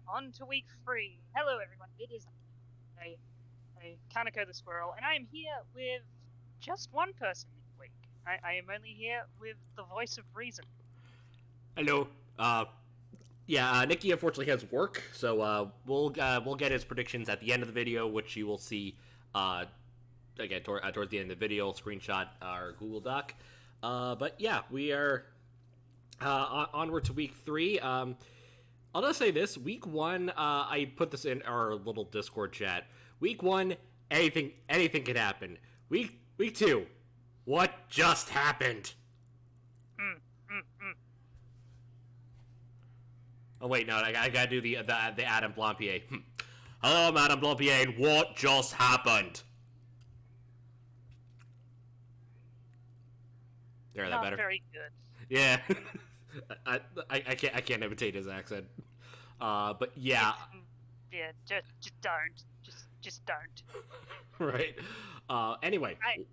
on to week 3. Hello, everyone. It is a, Kaneko the Squirrel, and I am here with just one person this week. I am only here with the voice of reason. Hello. Nikki unfortunately has work, so we'll get his predictions at the end of the video, which you will see again towards the end of the video. Screenshot our Google Doc. But yeah, we are onward to week 3. I'll just say this: week 1, I put this in our little Discord chat. Week 1, anything could happen. Week 2, what just happened? Oh wait, no, I gotta do the Adam Blampier. Hello, Madame Blampier. What just happened? There, that Not better. very good. Yeah, I can't imitate his accent. But yeah, Yeah, just don't. Just don't. right. Anyway, I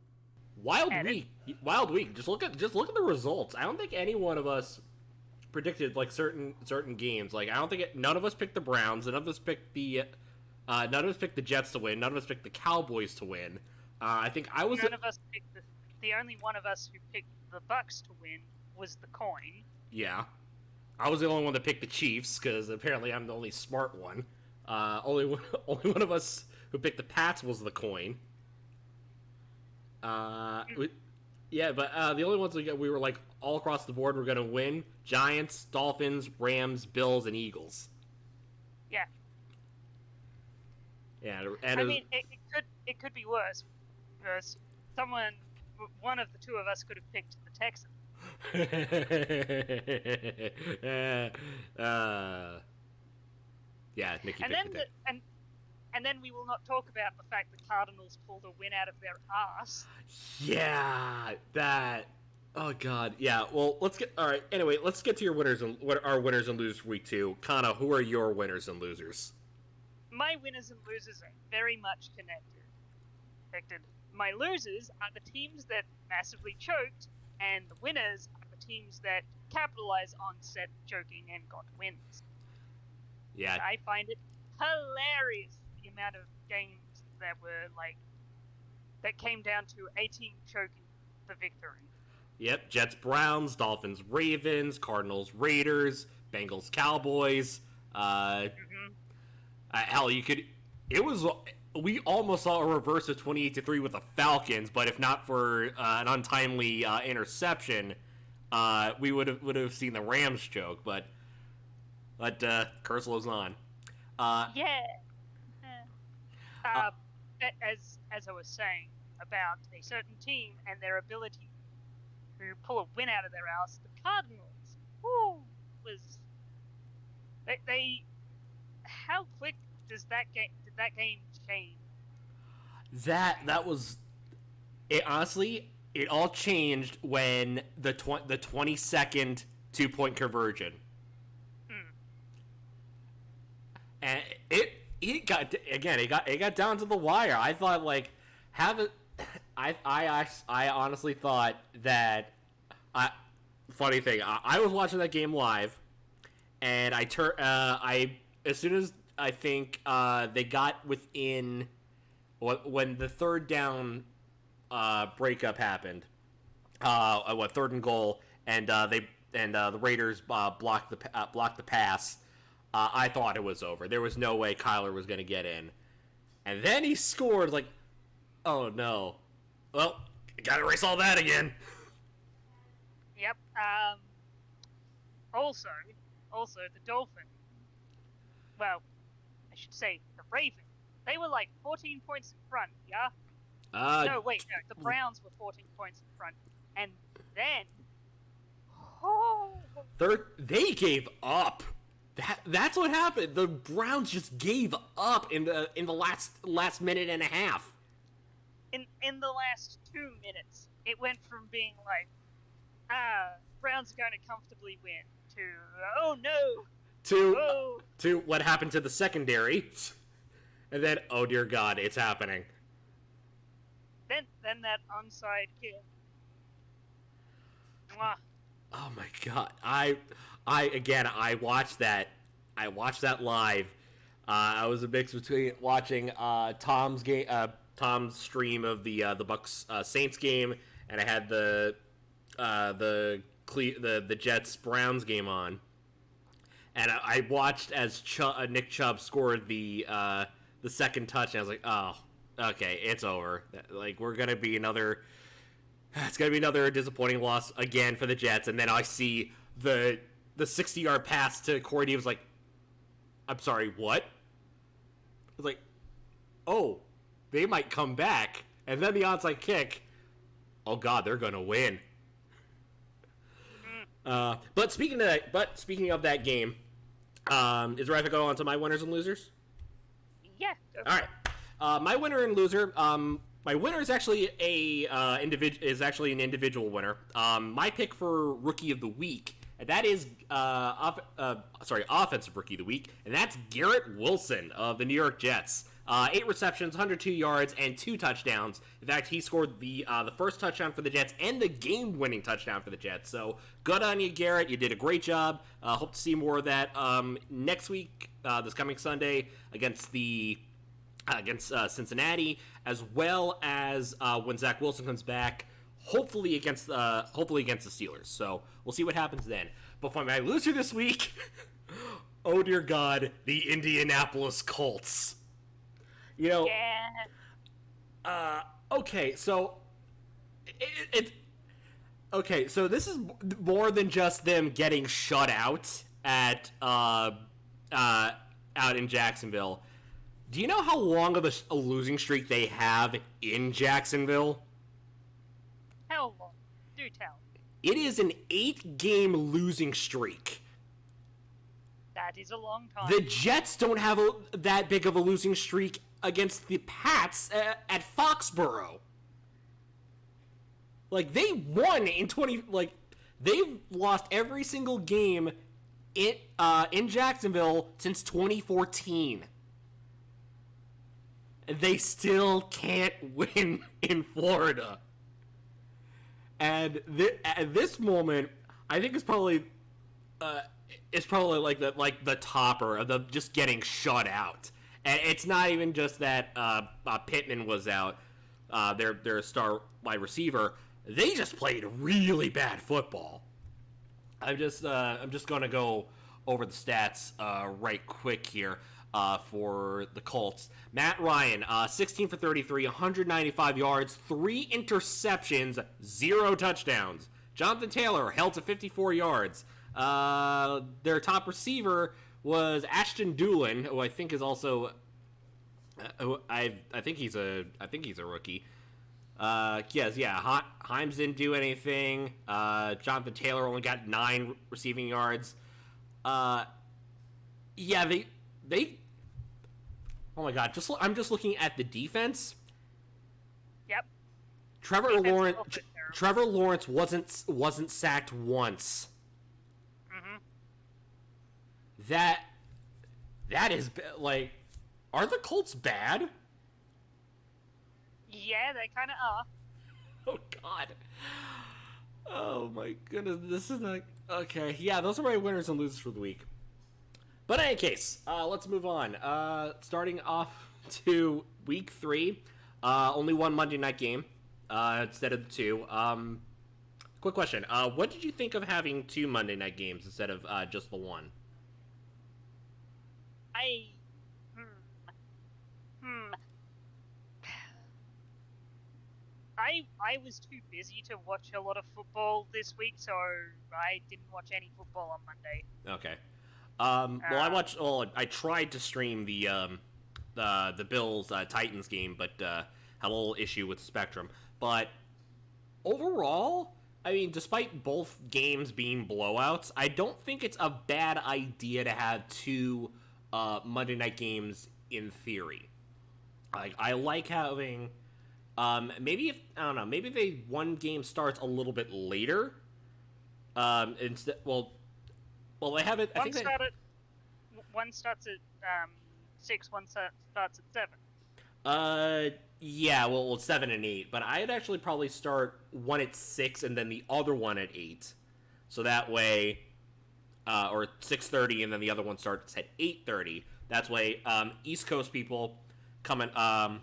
wild edit. week. Just look at the results. I don't think any one of us predicted like certain games. Like I don't think none of us picked the Browns. None of us picked the Jets to win. None of us picked the Cowboys to win. I think I was None of us picked the only one of us who picked the Bucks to win was the coin. Yeah, I was the only one that picked the Chiefs because apparently I'm the only smart one. Only one of us who picked the Pats was the coin. Yeah, but the only ones we were like all across the board were going to win: Giants, Dolphins, Rams, Bills, and Eagles. Yeah. Yeah, and I mean, it could be worse. Because one of the two of us could have picked the Texans. Yeah, Nikki And picked then it. and then we will not talk about the fact the Cardinals pulled a win out of their ass. Yeah, that. Oh God, yeah. Well, let's get all right. Anyway, let's get to your winners and what our winners and losers for week 2. Kana, who are your winners and losers? My winners and losers are very much connected. My losers are the teams that massively choked, and the winners are the teams that capitalize on said choking and got wins. Yeah, I find it hilarious the amount of games that were that came down to a team choking the victory. yep. Jets, Browns, Dolphins, Ravens, Cardinals, Raiders, Bengals, Cowboys. Hell, you could. It was. We almost saw a reverse of 28-3 with the Falcons, but if not for an untimely interception, we would have seen the Rams choke. But curse lives on. Yeah. As I was saying about a certain team and their ability to pull a win out of their ass, the Cardinals. Was they? How quick did that game change? That was it. Honestly, it all changed when the 22nd 2-point conversion, and it got down to the wire. I thought like have it. I honestly thought that. Funny thing, I was watching that game live, and I as soon as I think they got within when the third down breakup happened, third and goal, and the Raiders blocked the pass. I thought it was over. There was no way Kyler was going to get in, and then he scored. Like, oh no! Well, got to erase all that again. Yep. Also, the Dolphins. Well, I should say the Ravens. They were like 14 points in front. Yeah. No, wait, no. The Browns were 14 points in front, and then they gave up. That's what happened. The Browns just gave up in the last minute and a half. In the last 2 minutes, it went from being like, Browns are going to comfortably win to oh no, to what happened to the secondary, and then oh dear God, it's happening. Then that onside kick. Mwah. Oh my God, I watched that I watched that live. I was a mix between watching Tom's stream of the Bucks Saints game, and I had the Jets Browns game on, and I watched as Nick Chubb scored the second touchdown. I was like, oh, okay, it's over. Like, we're gonna be another. It's gonna be another disappointing loss again for the Jets, and then I see the 60-yard pass to Corey D was like, I'm sorry, what? I was like, oh, they might come back, and then the onside kick. Oh God, they're gonna win. But speaking of that game, is it right to go on to my winners and losers? Yeah. All right. My winner and loser. My winner is actually an individual winner. My pick for rookie of the week, and that is offensive rookie of the week, and that's Garrett Wilson of the New York Jets. 8 receptions, 102 yards, and 2 touchdowns. In fact, he scored the first touchdown for the Jets and the game-winning touchdown for the Jets. So good on you, Garrett. You did a great job. Hope to see more of that next week, this coming Sunday against Cincinnati, as well as when Zach Wilson comes back, hopefully against the Steelers. So we'll see what happens then. But for my loser this week, oh dear God, the Indianapolis Colts. You know, yeah. Okay, so so this is more than just them getting shut out at out in Jacksonville. Do you know how long of a losing streak they have in Jacksonville? How long? Do tell. It is an 8-game losing streak. That is a long time. The Jets don't have that big of a losing streak against the Pats at Foxborough. Like, they won in they've lost every single game in Jacksonville since 2014. They still can't win in Florida. And at this moment, I think it's probably like the topper of the just getting shut out. And it's not even just that Pittman was out, their star wide receiver. They just played really bad football. I'm just going to go over the stats right quick here for the Colts. Matt Ryan, 16 for 33, 195 yards, 3 interceptions, 0 touchdowns. Jonathan Taylor held to 54 yards. Their top receiver was Ashton Doolin, who I think is also I think he's a rookie. Himes didn't do anything. Jonathan Taylor only got 9 receiving yards. They oh my God, I'm just looking at the defense. Yep. Trevor Lawrence wasn't sacked once. Mm-hmm. That is like, are the Colts bad? Yeah, they kind of are. Oh God. Oh my goodness, this is like okay. Yeah, those are my winners and losers for the week. But in any case, let's move on. Starting off to week 3, only one Monday night game instead of the 2. Quick question: what did you think of having 2 Monday night games instead of just the one? I was too busy to watch a lot of football this week, so I didn't watch any football on Monday. Okay. I tried to stream the Bills Titans game, but had a little issue with Spectrum. But overall, I mean, despite both games being blowouts, I don't think it's a bad idea to have 2 Monday night games in theory. I like having maybe if one game starts a little bit later. Instead, they have it. One starts at 6. One starts at 7. It's 7 and 8. But I'd actually probably start one at 6 and then the other one at 8. So that way, or 6:30, and then the other one starts at 8:30. That's why East Coast people coming home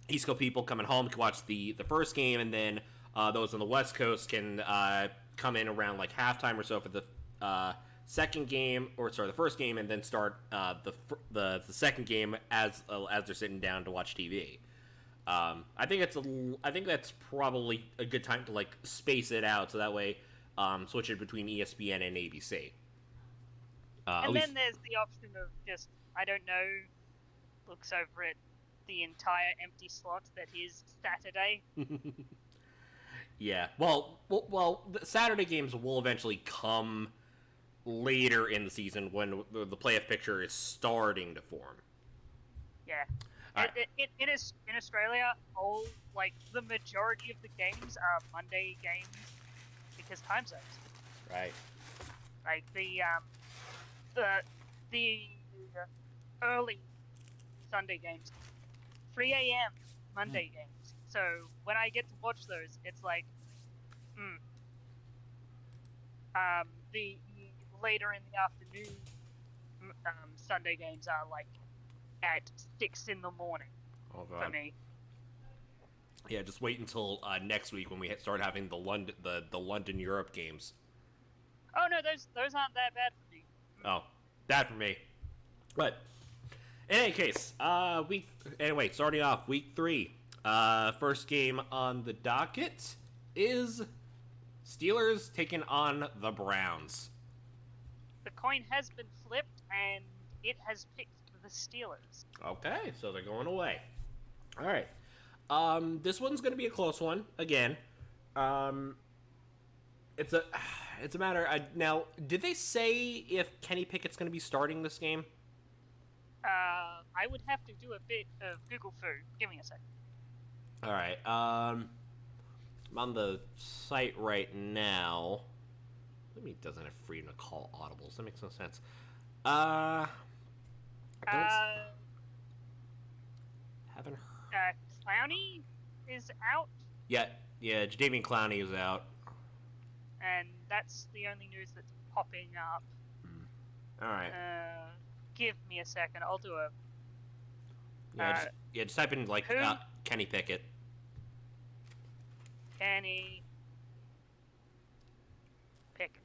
can watch the first game, and then those on the West Coast can come in around like halftime or so for the second game, the first game, and then start the second game as they're sitting down to watch TV. I think that's probably a good time to like space it out, so that way switch it between ESPN and ABC. And then there's the option of just, I don't know, looks over at the entire empty slot that is Saturday. Yeah, well, the Saturday games will eventually come later in the season when the playoff picture is starting to form. Yeah. Right. It is in Australia. The majority of the games are Monday games because time zones. Right. Like the early Sunday games, 3 a.m. Monday games. So when I get to watch those, it's like, the later in the afternoon Sunday games are like at 6 in the morning for me. Yeah, just wait until next week when we start having the London Europe games. Oh no, those aren't that bad for me. Oh, bad for me. But in any case, starting off week 3. First game on the docket is Steelers taking on the Browns. The coin has been flipped, and it has picked the Steelers. Okay, so they're going away. All right. This one's going to be a close one again. It's a matter. Now, did they say if Kenny Pickett's going to be starting this game? I would have to do a bit of Google food. Give me a second. All right. I'm on the site right now. Doesn't have freedom to call audibles. That makes no sense. Haven't heard. Clowney is out. Yeah, Jadeveon Clowney is out. And that's the only news that's popping up. All right. Give me a second. I'll do a. Just type in Kenny Pickett. Kenny Pickett.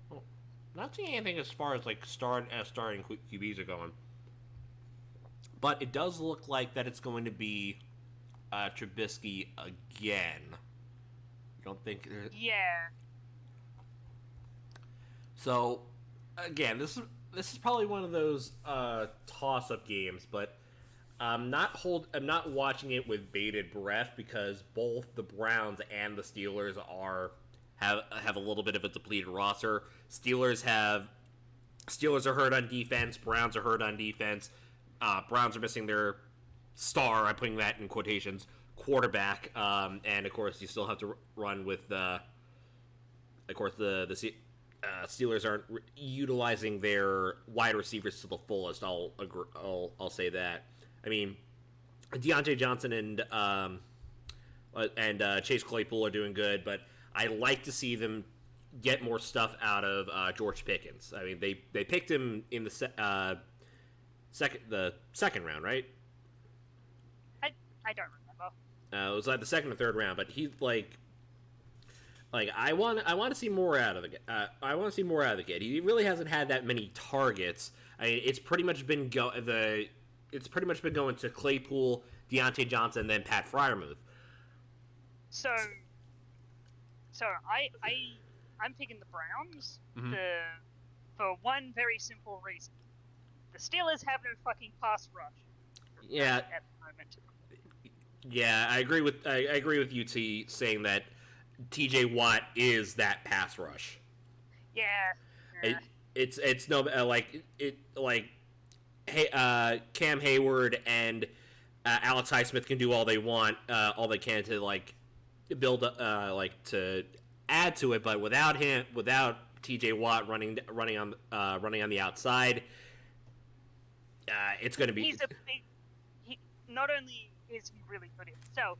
Well, not seeing anything as far as starting QBs are going, but it does look like that it's going to be Trubisky again. You don't think? Yeah. So, again, this is probably one of those toss-up games, but I'm not watching it with bated breath because both the Browns and the Steelers have a little bit of a depleted roster. Steelers are hurt on defense. Browns are hurt on defense. Browns are missing their star. I'm putting that in quotations. Quarterback, and of course you still have to run with the Steelers aren't utilizing their wide receivers to the fullest. I'll say that. I mean, Deontay Johnson and Chase Claypool are doing good, but I like to see them get more stuff out of George Pickens. I mean, they picked him in the second round, right? I don't remember. It was like the second or third round, but he's I want to see more out of the kid. He really hasn't had that many targets. I mean, it's pretty much been going to Claypool, Deontay Johnson, and then Pat Freiermuth. So I'm picking the Browns for one very simple reason. The Steelers have no fucking pass rush. Yeah. At the moment. Yeah, I agree with UT saying that T.J. Watt is that pass rush. Yeah. It's no Cam Hayward and Alex Highsmith can do all they want, all they can to build to add to it, but without T.J. Watt running on the outside, it's going to be. Not only is he really good himself,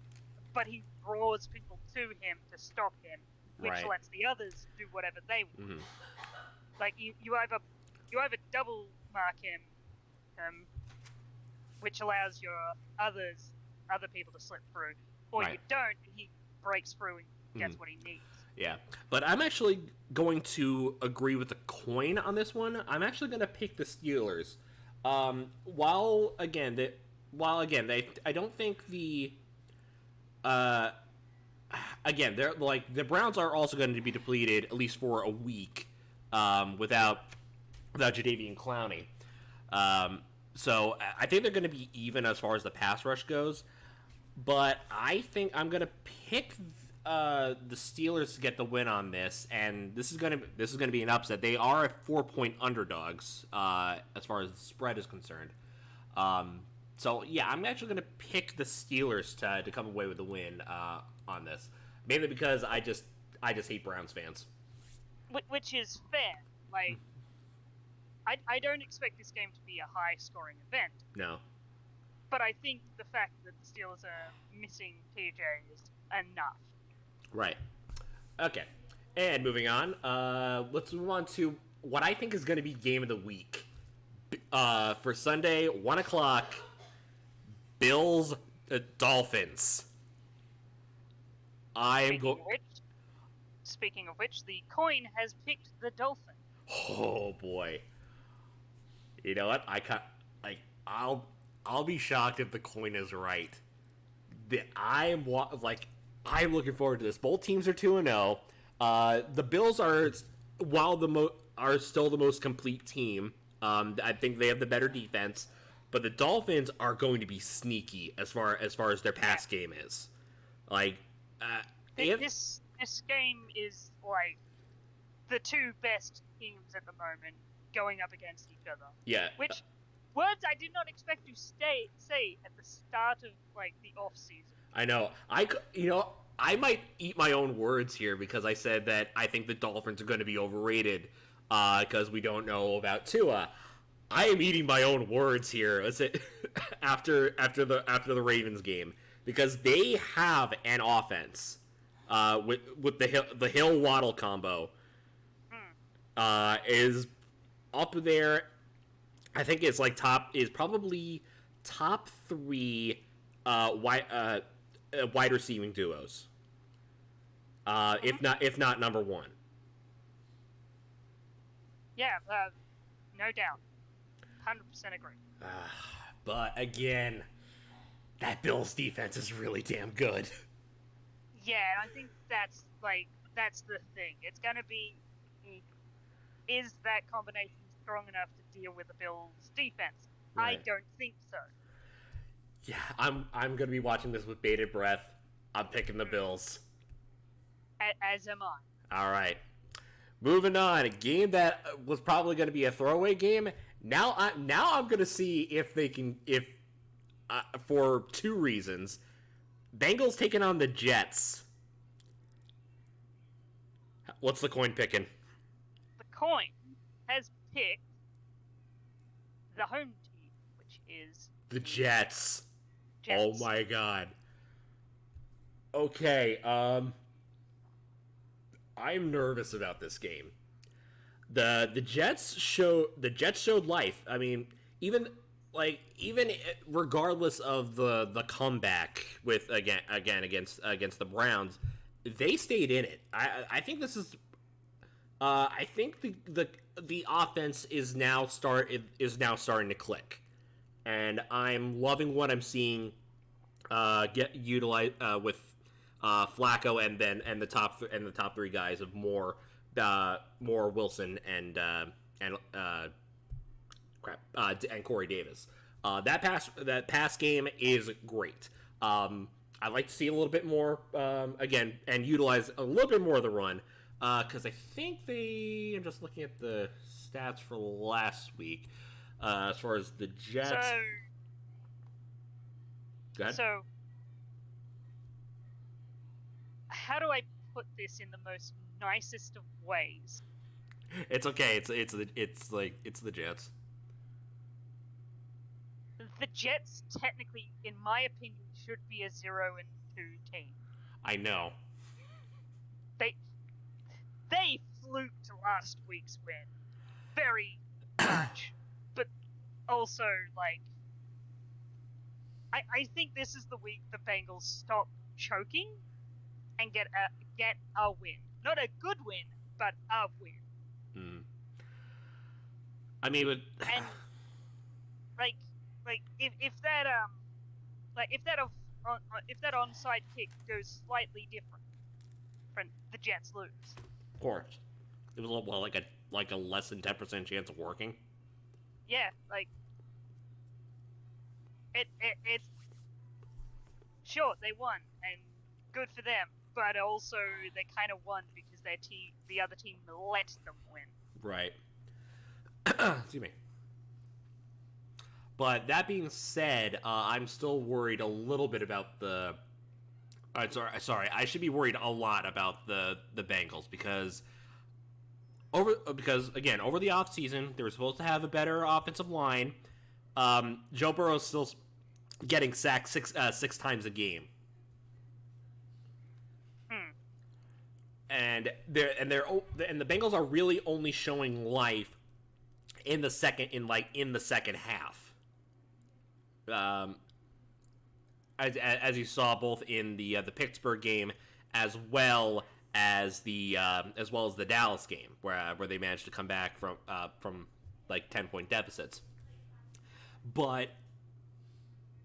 but he draws people to him to stop him, which Right. lets the others do whatever they want. Mm-hmm. Like you either double mark him, which allows your other people to slip through, or Right. you don't, and he breaks through and gets what he needs. Yeah, but I'm actually going to agree with the coin on this one. I'm actually going to pick the Steelers. While again, I don't think the again, they're like the Browns are also going to be depleted at least for a week without Jadeveon Clowney. So I think they're going to be even as far as the pass rush goes, but I think I'm going to pick the Steelers to get the win on this, and this is going to be an upset. They are 4-point underdogs as far as the spread is concerned. So yeah, I'm actually going to pick the Steelers to come away with the win on this, mainly because I just hate Browns fans. Which is fair. Like, I don't expect this game to be a high-scoring event. No. But I think the fact that the Steelers are missing PJ is enough. Right. Okay. And moving on, let's move on to what I think is going to be game of the week. For Sunday, 1 o'clock, Bills, Dolphins. Speaking of which, the coin has picked the Dolphins. Oh boy. You know what? I'll be shocked if the coin is right. I'm looking forward to this. Both teams are 2-0. The Bills are still the most complete team. I think they have the better defense, but the Dolphins are going to be sneaky as far as their pass game is. Like, this game is like the two best teams at the moment going up against each other. Yeah. Which words I did not expect to say at the start of like the off season. I know. I might eat my own words here because I said that I think the Dolphins are going to be overrated because we don't know about Tua. I am eating my own words here. After the Ravens game, because they have an offense with the Hill Waddle combo is up there. I think it's like probably top 3 wide receiving duos. If not number 1. Yeah, no doubt. 100% agree. But again, that Bills defense is really damn good. Yeah, and I think that's the thing. It's gonna be, is that combination strong enough to deal with the Bills' defense? Right. I don't think so. Yeah, I'm gonna be watching this with bated breath. I'm picking the Bills. As am I. All right. Moving on, a game that was probably going to be a throwaway game. Now I'm going to see if they can, for 2 reasons. Bengals taking on the Jets. What's the coin picking? The coin has picked the home team, which is the Jets. Oh my god. Okay, I'm nervous about this game. The Jets showed life. I mean, even regardless of the comeback with again against the Browns, they stayed in it. I think this is I think the offense is now starting to click, and I'm loving what I'm seeing get utilized with Flacco and the top 3 guys of Moore, Wilson and Corey Davis. That pass game is great. I'd like to see a little bit more again and utilize a little bit more of the run because I think I'm just looking at the stats for last week as far as the Jets. Go ahead. So, how do I put this in the most nicest of ways? It's okay. It's the Jets. The Jets technically, in my opinion, should be a 0-2 team. I know. They fluked last week's win very much, but also like I think this is the week the Bengals stop choking and get a win, not a good win, but a win. I mean, but and if that onside kick goes slightly different, the Jets lose. Of course, it was like a less than 10% chance of working. Yeah, like it's sure they won and good for them, but also they kind of won because the other team let them win. Right. Excuse me. But that being said, I'm still worried a little bit about the. Sorry, I should be worried a lot about the Bengals because over the offseason they were supposed to have a better offensive line. Joe Burrow's still getting sacked six times a game. And the Bengals are really only showing life in the second half. As you saw both in the Pittsburgh game as well as the Dallas game where they managed to come back from like 10-point deficits. But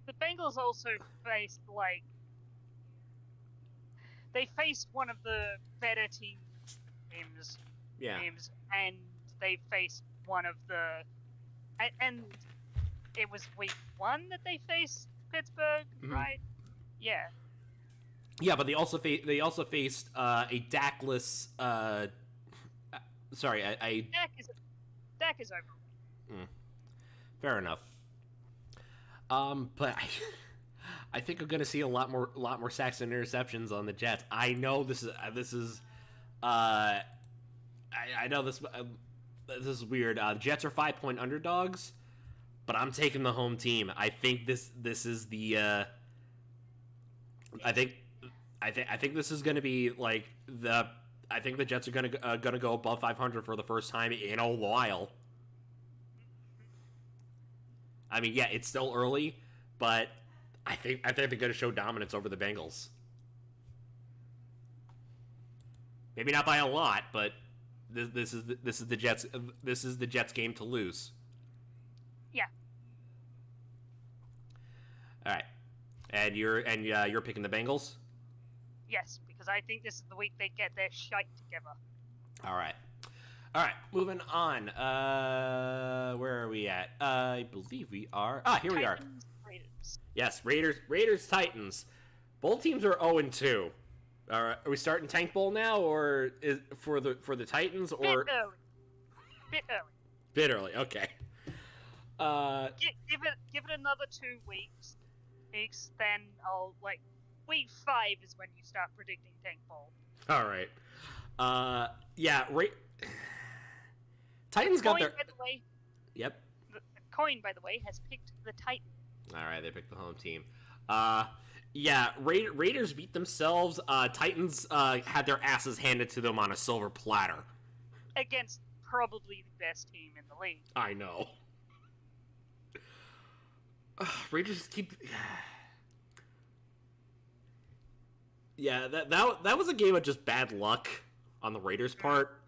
the Bengals also faced they faced one of the better teams, and they faced one of the, and it was week 1 that they faced Pittsburgh, right? Yeah. Yeah, but they also faced a Dakless. Dak is over. Fair enough. But I think I'm gonna see a lot more sacks and interceptions on the Jets. I know this is I know this is weird. The Jets are 5-point underdogs, but I'm taking the home team. I think this is the I think this is gonna be like I think the Jets are gonna go above 500 for the first time in a while. I mean, yeah, it's still early, but I think they're going to show dominance over the Bengals. Maybe not by a lot, but this is the Jets game to lose. Yeah. All right, and you're picking the Bengals. Yes, because I think this is the week they get their shite together. All right, moving on. Where are we at? I believe we are. Here we are. Raiders. Yes, Raiders, Titans. Both teams are 0-2. Are we starting Tank Bowl now, or is for the Titans, or Bit early. Okay. Give it another 2 weeks. Then I'll week 5 is when you start predicting Tank Bowl. All right. Yeah. Titans got their. By the way, Yep. The coin, by the way, has picked the Titans. All right, they picked the home team. Yeah, Raiders beat themselves. Titans had their asses handed to them on a silver platter. Against probably the best team in the league. I know. Raiders keep. Yeah, that was a game of just bad luck on the Raiders' part.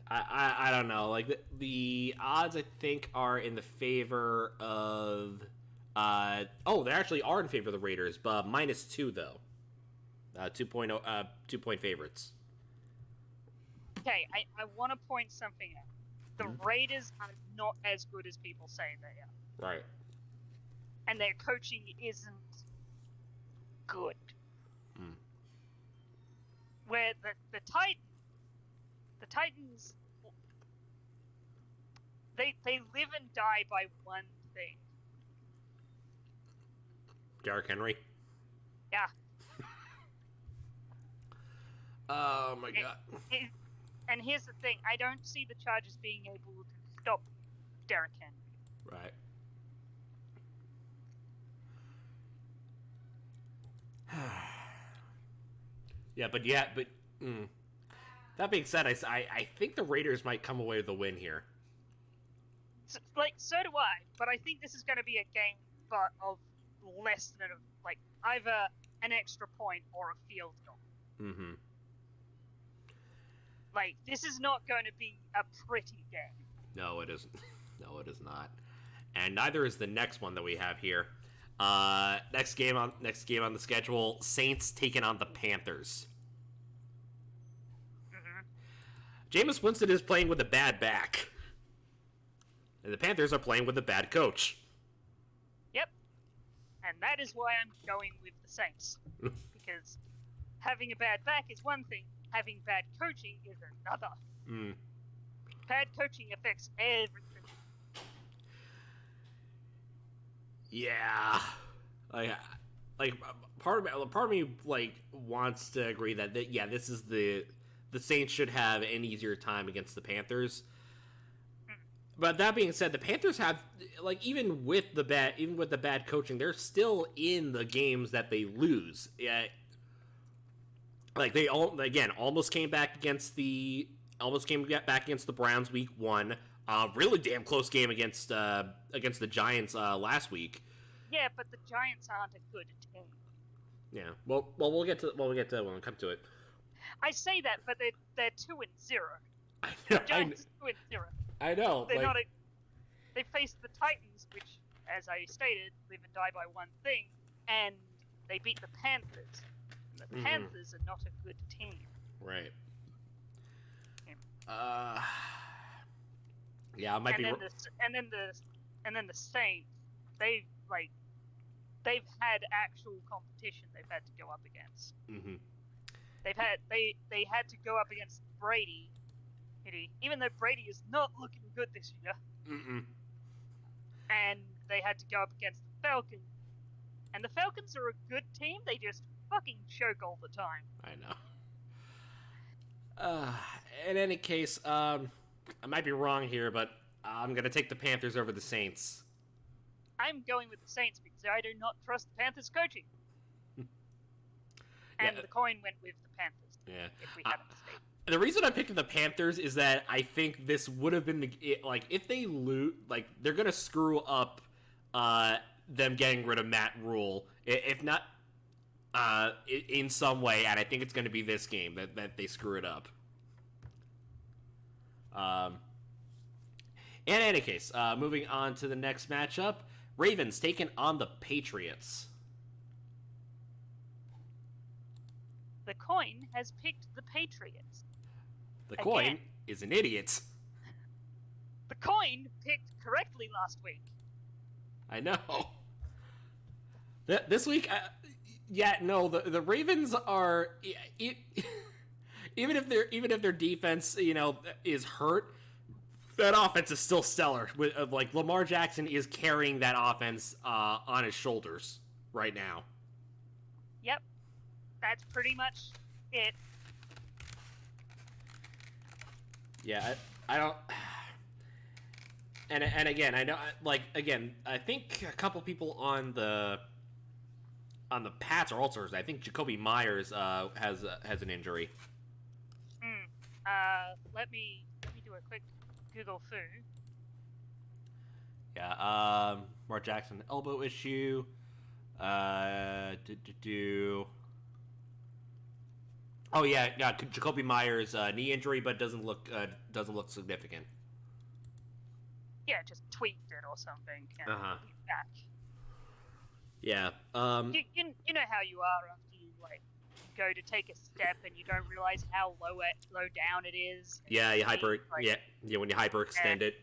I don't know. Like the odds, I think, are in the favor of. They actually are in favor of the Raiders, but -2 though. 2.0, 2-point favorites. Okay, I want to point something out. The Raiders are not as good as people say they are. Right. And their coaching isn't good. Where the Titans, they live and die by one thing. Derrick Henry. Yeah. Oh my god. And here's the thing: I don't see the Chargers being able to stop Derrick Henry. Right. That being said, I think the Raiders might come away with a win here. So do I, but I think this is going to be a game, but of less than either an extra point or a field goal. Mm-hmm. This is not going to be a pretty game. No, it isn't. No, it is not. And neither is the next one that we have here. Next game on the schedule: Saints taking on the Panthers. Mm-hmm. Jameis Winston is playing with a bad back, and the Panthers are playing with a bad coach. Yep, and that is why I'm going with the Saints, because having a bad back is one thing, having bad coaching is another. Mm. Bad coaching affects everything. Yeah, part of me wants to agree that this is the Saints should have an easier time against the Panthers. But that being said, the Panthers have even with the bad coaching, they're still in the games that they lose. Yeah, they almost came back against the Browns week 1. Really damn close game against the Giants last week. Yeah, but the Giants aren't a good team. Yeah. Well, we'll get to when we come to it. I say that, but they're 2-0. I know. Giants 2-0. I know. They're not. They faced the Titans, which, as I stated, live and die by one thing, and they beat the Panthers. And the Panthers are not a good team. Right. Yeah, it might be. And then the Saints, they've had actual competition they've had to go up against. Mm-hmm. They had to go up against Brady, even though Brady is not looking good this year. Mm-mm. And they had to go up against the Falcons, and the Falcons are a good team. They just fucking choke all the time. I know. In any case, I might be wrong here, but I'm gonna take the Panthers over the Saints. I'm going with the Saints because I do not trust the Panthers coaching. And the coin went with the Panthers. Yeah. If we had a mistake. The reason I'm picking the Panthers is that I think this would have been if they lose, they're gonna screw up them getting rid of Matt Rule, if not in some way, and I think it's gonna be this game that they screw it up. In any case, moving on to the next matchup, Ravens taking on the Patriots. The coin has picked the Patriots. The coin is an idiot. The coin picked correctly last week. I know. This week, the Ravens are even if their defense is hurt, that offense is still stellar. Lamar Jackson is carrying that offense on his shoulders right now. Yep, that's pretty much it. Yeah, I don't. And again, I know, I think a couple people on the Pats are also. I think Jacoby Myers has an injury. Let me do a quick Google foo. Yeah, Mark Jackson elbow issue. Oh yeah, Jacoby Myers knee injury, but doesn't look significant. Yeah, just tweaked it or something. And he's back. Yeah. You know how you are after you go to take a step and you don't realize how low down it is. Yeah, you when you hyperextend it.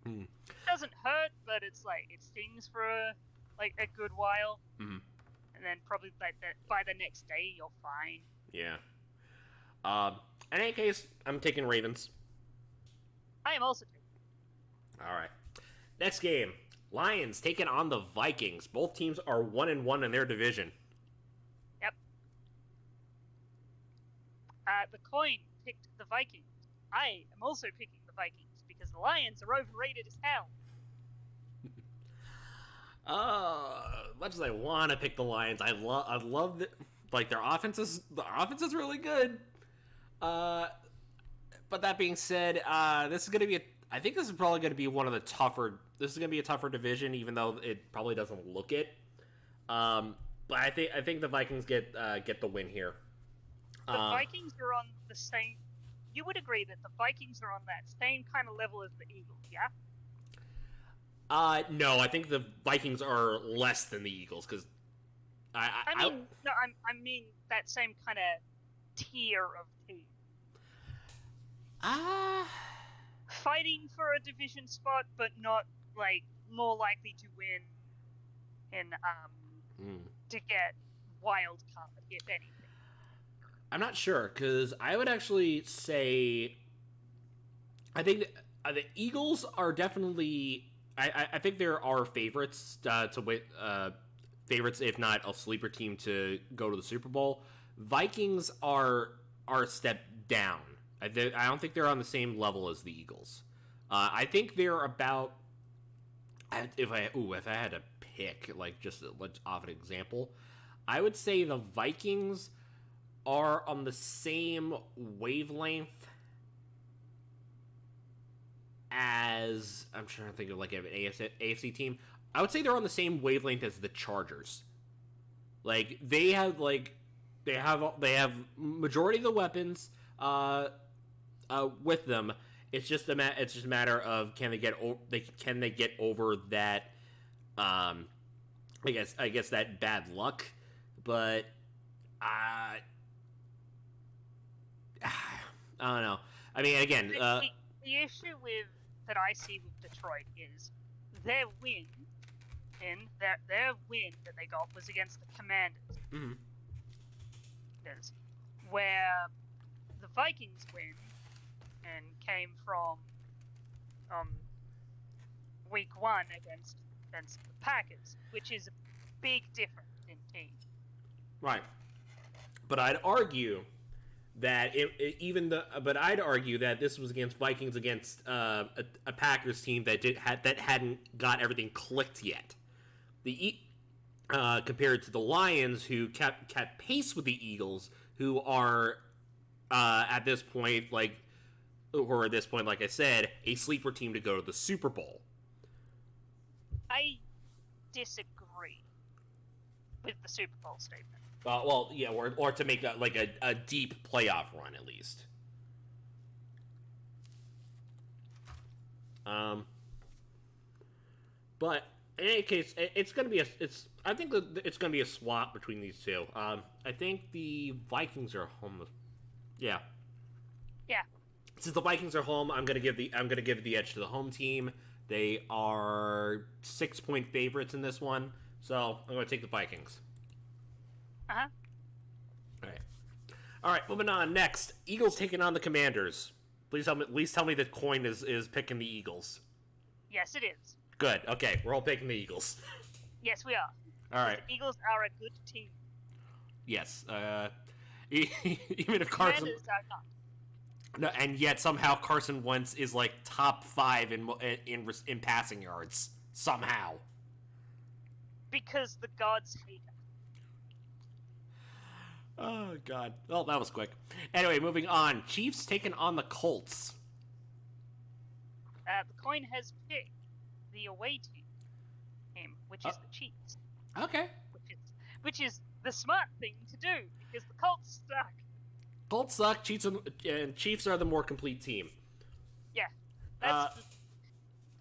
It doesn't hurt, but it's it stings for a good while. Mm-hmm. And then probably by the next day you're fine. Yeah. In any case, I'm taking Ravens. I am also taking. All right. Next game, Lions taking on the Vikings. Both teams are 1-1 in their division. Yep. The coin picked the Vikings. I am also picking the Vikings because the Lions are overrated as hell. much as I want to pick the Lions, I love the, like their offense is really good. But that being said, this is going to be I think this is probably going to be one of the tougher. This is going to be a tougher division, even though it probably doesn't look it. But I think the Vikings get the win here. The Vikings are on the same. You would agree that the Vikings are on that same kind of level as the Eagles, yeah? No, I think the Vikings are less than the Eagles because I mean that same kind of tier of team. Fighting for a division spot, but not like more likely to win in to get wild card, if anything. I'm not sure because I would actually say I think the Eagles are definitely. I think there are favorites to win. Favorites, if not a sleeper team to go to the Super Bowl. Vikings are a step down. I don't think they're on the same level as the Eagles. I think they're about. If I had to pick, like just off an example, I would say the Vikings are on the same wavelength as I'm trying to think of like an AFC team. I would say they're on the same wavelength as the Chargers. Like they have majority of the weapons with them. It's just a matter of can they get over that I guess that bad luck, but I don't know. I mean, again, the issue that I see with Detroit is their win that they got was against the Commanders. Mm-hmm. Where the Vikings win and came from week 1 against the Packers, which is a big difference in team. Right. But I'd argue that I'd argue that this was against Vikings against a Packers team that hadn't got everything clicked yet. Compared to the Lions, who kept pace with the Eagles, who are at this point, like I said, a sleeper team to go to the Super Bowl. I disagree with the Super Bowl statement. Well, yeah, or to make a deep playoff run at least. But in any case, it's gonna be I think that it's gonna be a swap between these two. I think the Vikings are home. Yeah. Yeah. Since the Vikings are home, I'm gonna give the edge to the home team. They are 6-point favorites in this one, so I'm gonna take the Vikings. Uh-huh. All right. Moving on. Next, Eagles taking on the Commanders. Please tell me the coin is picking the Eagles. Yes, it is. Good. Okay, we're all picking the Eagles. Yes, we are. All right. The Eagles are a good team. Yes. Even if Carson. Commanders are not. No, and yet somehow Carson Wentz is like top 5 in passing yards somehow. Because the gods hate him. Oh, God. Well, that was quick. Anyway, moving on. Chiefs taking on the Colts. The coin has picked the away team, which is the Chiefs. Okay. Which is the smart thing to do, because the Colts suck. Colts suck. Chiefs are the more complete team. Yeah.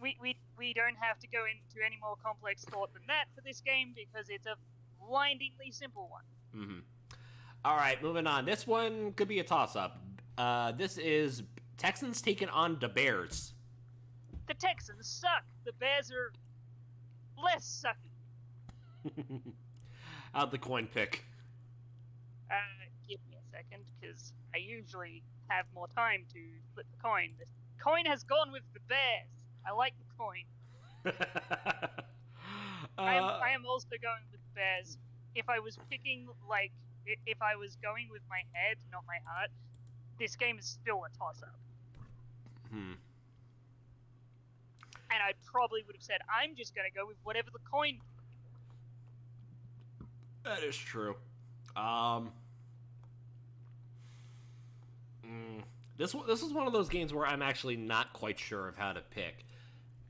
We don't have to go into any more complex thought than that for this game, because it's a blindingly simple one. Mm-hmm. All right, moving on. This one could be a toss-up. This is Texans taking on the Bears. The Texans suck. The Bears are less sucky. How'd the coin pick? Give me a second, because I usually have more time to flip the coin. The coin has gone with the Bears. I like the coin. I am also going with the Bears. If I was picking, if I was going with my head, not my heart, this game is still a toss-up. And I probably would have said, I'm just going to go with whatever the coin. That is true. Um, this is one of those games where I'm actually not quite sure of how to pick,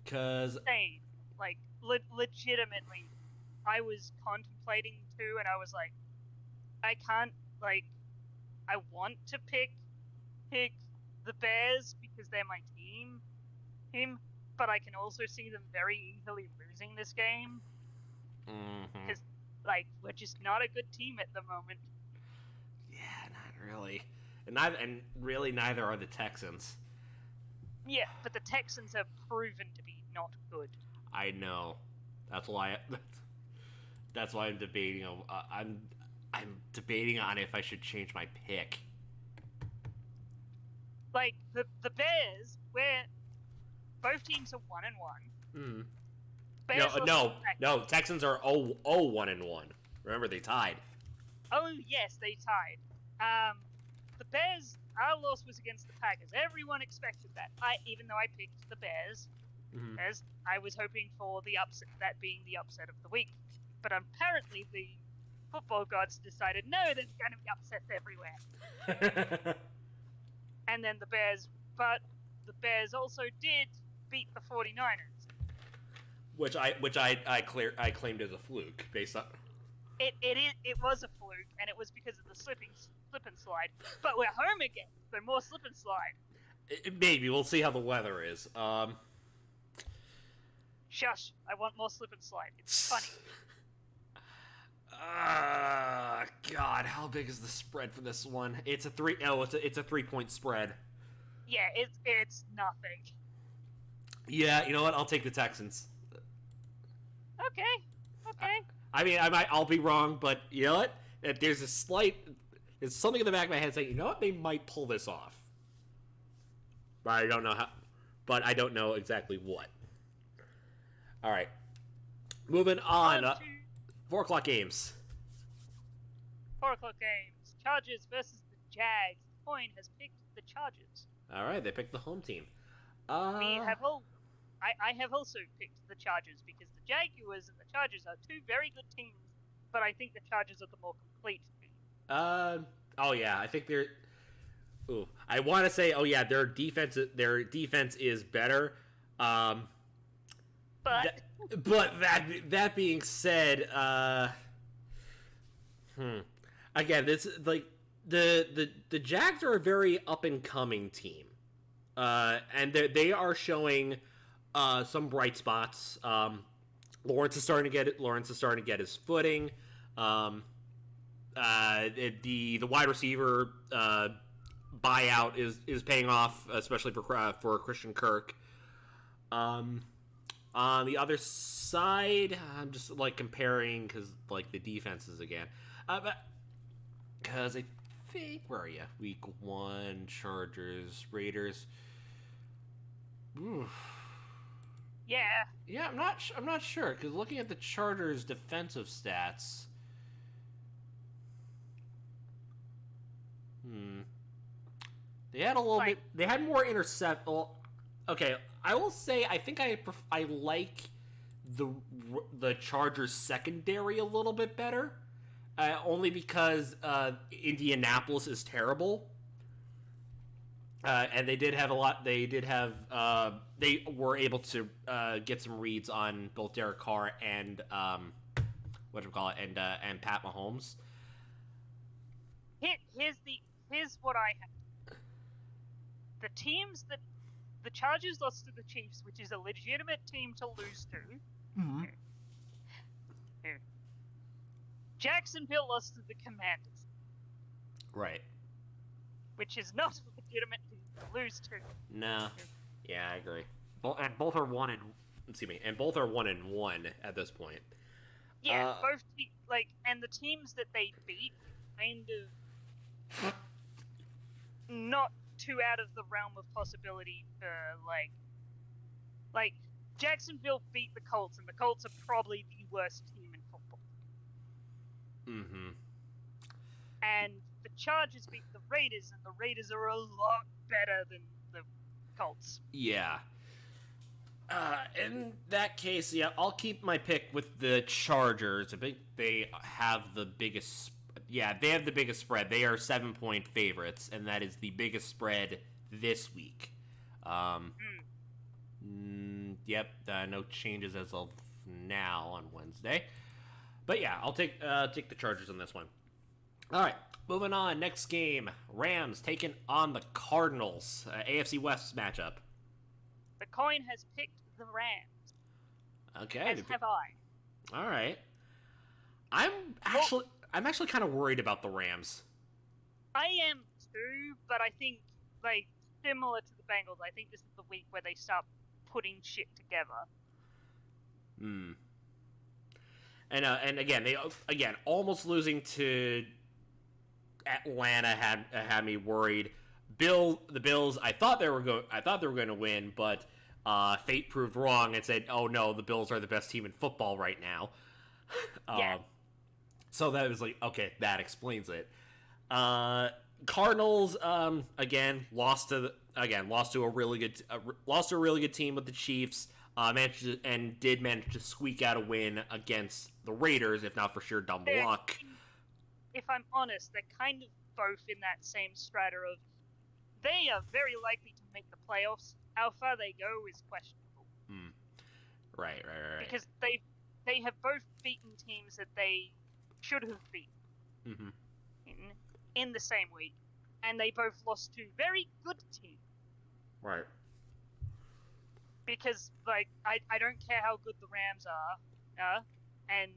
because Same. Like, legitimately, I was contemplating too, and I was like, I can't, like, I want to pick the Bears because they're my team, but I can also see them very easily losing this game because, like, we're just not a good team at the moment. yeah, not really, and really neither are the Texans. Yeah, but the Texans have proven to be not good. I know. That's why. That's why I'm debating. I'm debating on if I should change my pick. Like the Bears, where both teams are 1-1. Bears No. Texans are 0-1-1. Remember, they tied. Oh yes, they tied. The Bears. Our loss was against the Packers. Everyone expected that. Even though I picked the Bears, as I was hoping for the upset, that being the upset of the week. But apparently the football gods decided, no, there's going to be upsets everywhere. And then the Bears also did beat the 49ers. Which I claimed as a fluke based on. It was a fluke, and it was because of the slip and slide. But we're home again, so more slip and slide. Maybe we'll see how the weather is. Shush! I want more slip and slide. It's funny. God, how big is the spread for this one? It's a 3-point spread. Yeah, it's nothing. Yeah, you know what? I'll take the Texans. Okay. I mean, I'll be wrong, but you know what? There's something in the back of my head saying, you know what? They might pull this off. But I don't know how. But I don't know exactly what. All right, moving on. 4 o'clock games. 4 o'clock games. Chargers versus the Jags. The coin has picked the Chargers. All right, they picked the home team. I have also picked the Chargers because the Jaguars and the Chargers are two very good teams, but I think the Chargers are the more complete team. Oh yeah, I think they're. Ooh, I want to say, oh yeah, their defense is better. But that being said, again, this like the Jags are a very up and coming team, and they are showing some bright spots. Lawrence is starting to get his footing. The wide receiver buyout is paying off, especially for Christian Kirk. On the other side, I'm just like comparing because like the defenses again, because I think, where are you? Week 1, Chargers, Raiders. Oof. Yeah, I'm not sure because looking at the Chargers' defensive stats, they had a little bit. They had more intercept. Well, okay, I will say I think I like the Chargers secondary a little bit better, only because Indianapolis is terrible, and they did have a lot. They were able to get some reads on both Derek Carr and and Pat Mahomes. Here's what I have. The teams that the Chargers lost to the Chiefs, which is a legitimate team to lose to. Mm-hmm. Jacksonville lost to the Commanders. Right. Which is not a legitimate team to lose to. No. Yeah, I agree. Both are 1-1 at this point. Yeah, both and the teams that they beat kind of not too out of the realm of possibility for like Jacksonville beat the Colts, and the Colts are probably the worst team in football. Mm-hmm. And the Chargers beat the Raiders, and the Raiders are a lot better than the Colts. Yeah. In that case, yeah, I'll keep my pick with the Chargers. I think they have the biggest. Yeah, they have the biggest spread. They are 7-point favorites, and that is the biggest spread this week. Yep, no changes as of now on Wednesday. But yeah, I'll take the Chargers on this one. All right, moving on. Next game, Rams taking on the Cardinals. AFC West matchup. The coin has picked the Rams. Okay. As have I. All right. I'm actually kind of worried about the Rams. I am too, but I think similar to the Bengals, I think this is the week where they start putting shit together. And again, almost losing to Atlanta had me worried. The Bills, I thought they were going to win, but fate proved wrong and said, "Oh no, the Bills are the best team in football right now." Yeah. So that was like, okay, that explains it. Cardinals, again, lost to a really good team with the Chiefs. Did manage to squeak out a win against the Raiders, if not for sure dumb luck. If I'm honest, they're kind of both in that same strata of they are very likely to make the playoffs. How far they go is questionable. Right. Because they have both beaten teams that they should have beaten in the same week, and they both lost to very good teams. Right. Because I don't care how good the Rams are, and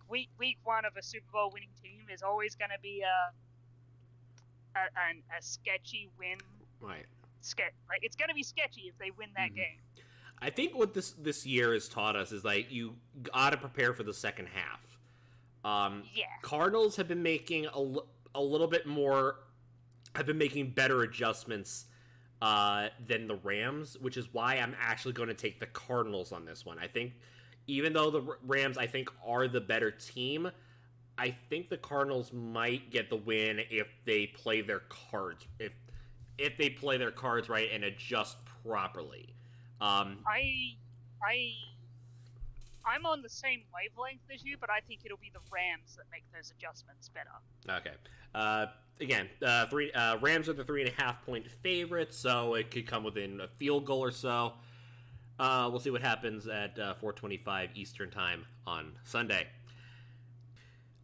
week one of a Super Bowl winning team is always going to be a sketchy win. Right. It's going to be sketchy if they win that game. I think what this year has taught us is you gotta prepare for the second half. Cardinals have been making a little bit more. Have been making better adjustments than the Rams, which is why I'm actually going to take the Cardinals on this one. I think, even though the Rams, I think, are the better team, I think the Cardinals might get the win if they play their cards. If they play their cards right and adjust properly. I'm on the same wavelength as you, but I think it'll be the Rams that make those adjustments better. Okay. Again, Rams are the 3.5-point favorites, so it could come within a field goal or so. We'll see what happens at 4:25 Eastern time on Sunday.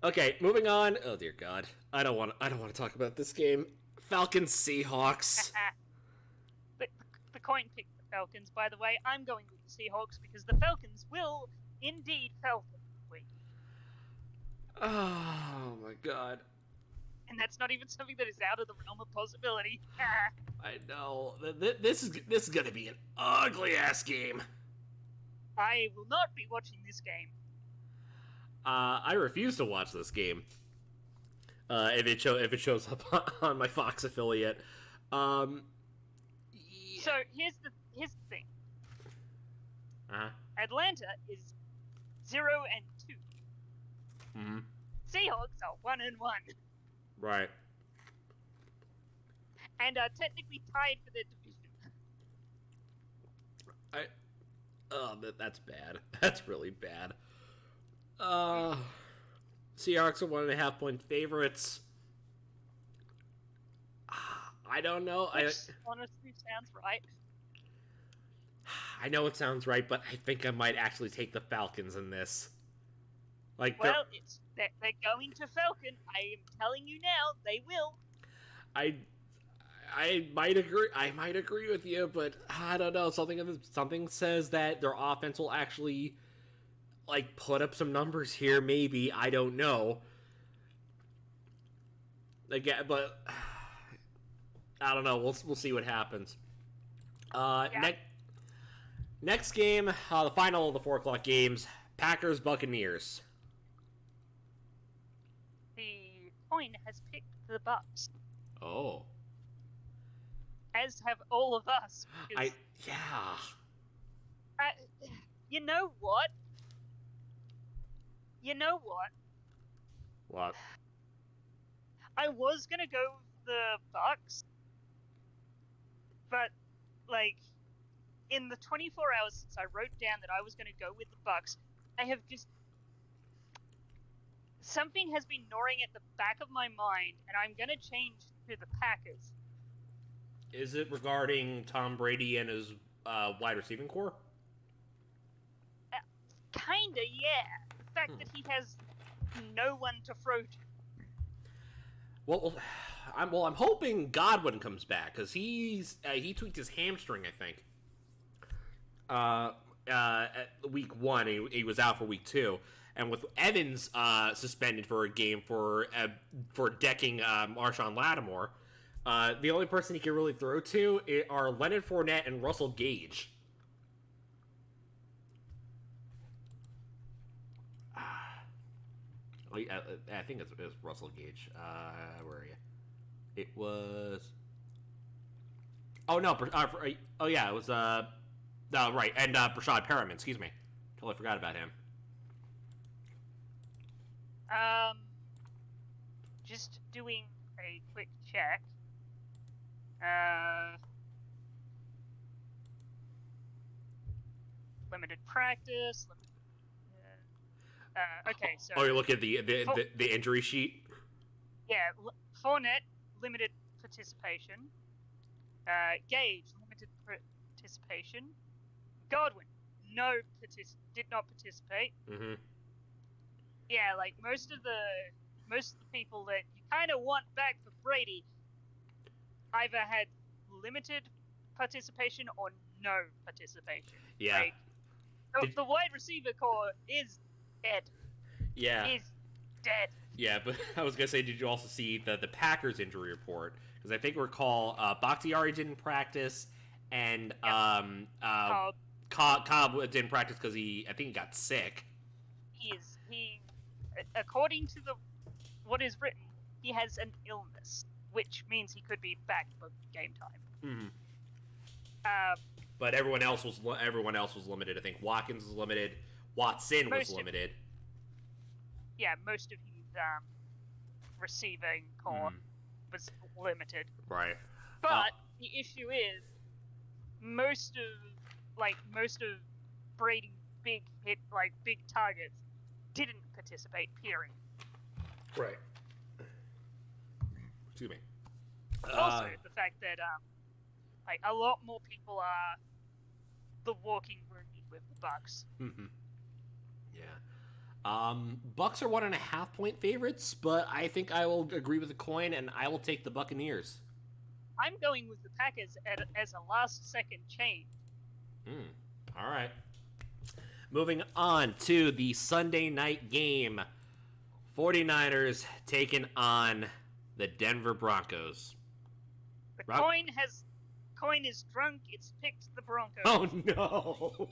Okay, moving on. Oh dear God, I don't want to talk about this game. Falcons Seahawks. The coin picked the Falcons. By the way, I'm going with the Seahawks because the Falcons will indeed Falcon win. Oh my God. And that's not even something that is out of the realm of possibility. I know. This is going to be an ugly ass game. I will not be watching this game. I refuse to watch this game. If it shows up on my Fox affiliate. Yeah. So here's the thing. Atlanta is 0-2. Seahawks are 1-1. Right. And are technically tied for their division. That's bad. That's really bad. Seahawks are 1.5-point favorites. I don't know. Which honestly sounds right. I know it sounds right, but I think I might actually take the Falcons in this. They're going to Falcon. I am telling you now, they will. I might agree with you, but I don't know. Something says that their offense will actually put up some numbers here. Maybe, I don't know. Again, but I don't know. We'll see what happens. Next game, the final of the 4:00 games: Packers Buccaneers. The coin has picked the Bucs. Oh. As have all of us. You know what? What? I was gonna go with the Bucs, but in the 24 hours since I wrote down that I was going to go with the Bucks, I have just something has been gnawing at the back of my mind, and I'm going to change to the Packers. Is it regarding Tom Brady and his wide receiving core? Kinda, yeah. The fact that he has no one to throw to. Well, I'm hoping Godwin comes back because he tweaked his hamstring, I think. At week 1, he was out for week 2, and with Evans suspended for a game for decking Marshawn Lattimore, the only person he can really throw to are Leonard Fournette and Russell Gage. I think it was Russell Gage. Where are you? It was. Oh no! Oh yeah, it was. Right, and Brashad Perriman. Excuse me. Totally forgot about him. Just doing a quick check. Limited practice. Okay, so. Oh, you're looking at the injury sheet. Yeah, Fournette limited participation. Gage limited participation. Godwin did not participate. Mm-hmm. Yeah, like most of the people that you kind of want back for Brady either had limited participation or no participation. Yeah. Like, the wide receiver core is dead. Yeah. Is dead. Yeah, but I was gonna say, did you also see the Packers injury report? Because I think recall Bakhtiari didn't practice, and Cobb didn't practice because I think he got sick. He according to what is written, he has an illness, which means he could be back for game time. Mm-hmm. But everyone else was limited. I think Watkins was limited. Watson was limited. Most of his receiving core was limited. Right. But the issue is, most of Brady's big targets didn't participate. Period. Right. Excuse me. Also, the fact that a lot more people are the walking wounded with the Bucks. Mm-hmm. Yeah. Bucks are 1.5 point favorites, but I think I will agree with the coin, and I will take the Buccaneers. I'm going with the Packers as a last-second change. All right. Moving on to the Sunday night game. 49ers taking on the Denver Broncos. The coin is drunk. It's picked the Broncos. Oh no.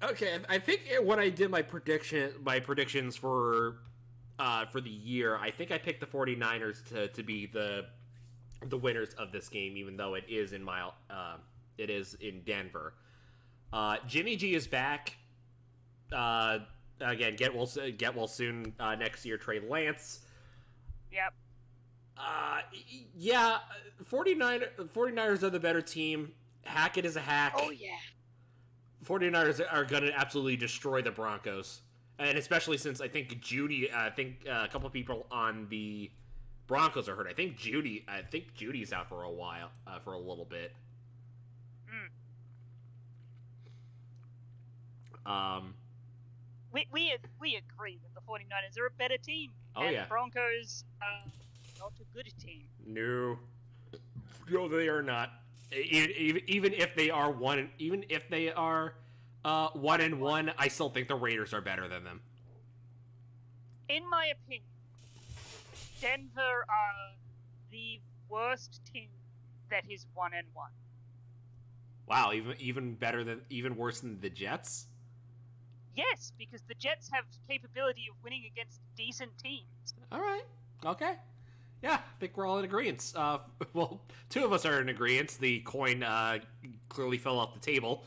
Okay, I think when I did my predictions for the year, I think I picked the 49ers to be the winners of this game, even though it is in Denver. Jimmy G is back. Again, get well soon next year. Trey Lance. Yep. Yeah, 49ers are the better team. Hackett is a hack. Oh yeah. 49ers are going to absolutely destroy the Broncos. And especially since I think a couple of people on the Broncos are hurt. I think Judy's out for a while, for a little bit. We agree that the 49ers are a better team. Oh, and yeah. the Broncos are not a good team. No, they are not. Even if they are 1-1, I still think the Raiders are better than them. In my opinion, Denver are the worst team that is 1-1. Wow, even worse than the Jets? Yes, because the Jets have capability of winning against decent teams. All right. Okay. Yeah, I think we're all in agreement. Well, two of us are in agreement. The coin clearly fell off the table.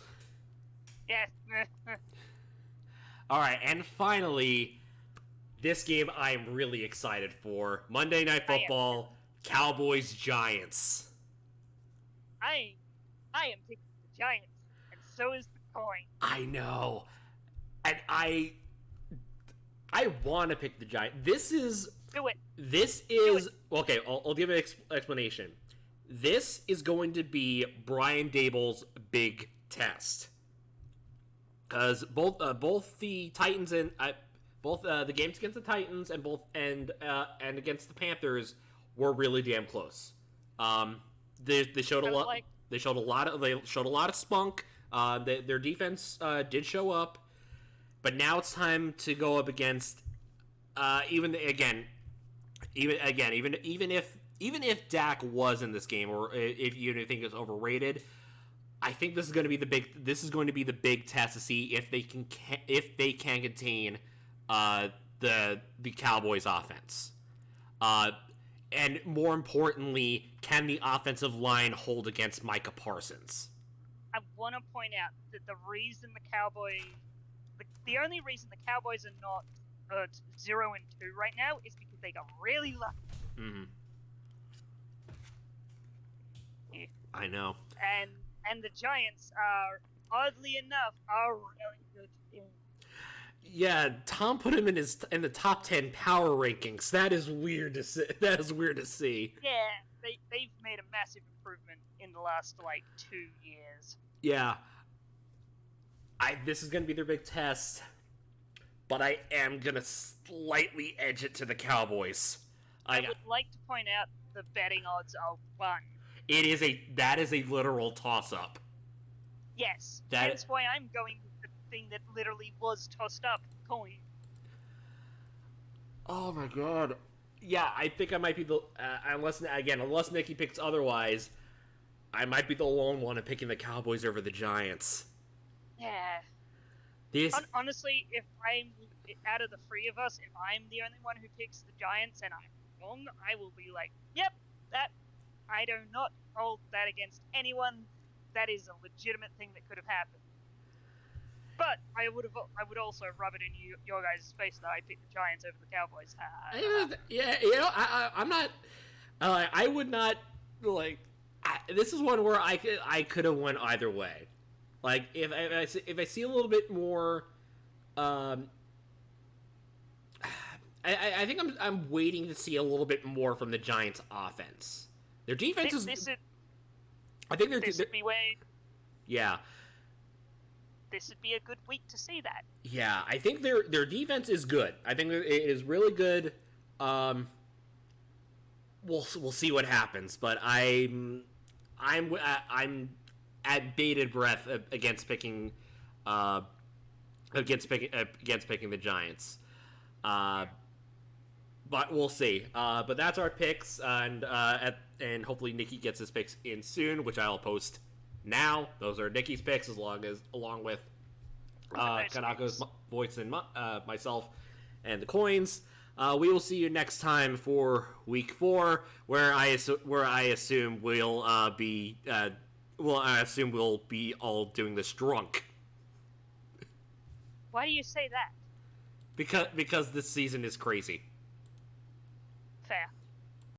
Yes. All right, and finally, this game I'm really excited for. Monday Night Football, Cowboys Giants. I am picking the Giants, and so is the coin. I know, and I want to pick the Giants. Do it. This is okay. I'll give an explanation. This is going to be Brian Dable's big test, because both the Titans and both the games against the Titans and against the Panthers were really damn close. They showed a lot. They showed a lot of spunk. Their defense did show up, but now it's time to go up against even if Dak was in this game, or if you think it's overrated, I think this is going to be the big test to see if they can contain the Cowboys offense. And more importantly, can the offensive line hold against Micah Parsons? I want to point out that the only reason the Cowboys are not 0-2 right now is because they got really lucky. Mm-hmm. Yeah. I know. And the Giants are, oddly enough, a really good team. Yeah, Tom put him in the top 10 power rankings. That is weird to see. Yeah, they've made a massive improvement in the last 2 years. Yeah. This is going to be their big test, but I am going to slightly edge it to the Cowboys. I would like to point out the betting odds are 1. That is a literal toss-up. Yes, that's why I'm going with the thing that literally was tossed up, coin. Oh my god. Yeah, I think I might be unless Nikki picks otherwise, I might be the lone one in picking the Cowboys over the Giants. Yeah. Honestly, if I'm out of the three of us, if I'm the only one who picks the Giants and I'm wrong, I will be like, yep, I do not hold that against anyone. That is a legitimate thing that could have happened. But I would also rub it in your guys' face that I picked the Giants over the Cowboys. Yeah, I'm not. I would not this is one where I could have went either way. Like if I see a little bit more, I think I'm waiting to see a little bit more from the Giants' offense. Their defense is. I think this would be way. Yeah. This would be a good week to see that. Yeah, I think their defense is good. I think it is really good. We'll see what happens, but I'm at bated breath against picking the Giants. But we'll see. But that's our picks, and hopefully Nikki gets his picks in soon, which I'll post now. Those are Nikki's picks, along with Kanako's voice and myself and the coins. We will see you next time for Week 4, where I assume we'll be all doing this drunk. Why do you say that? Because this season is crazy. Fair.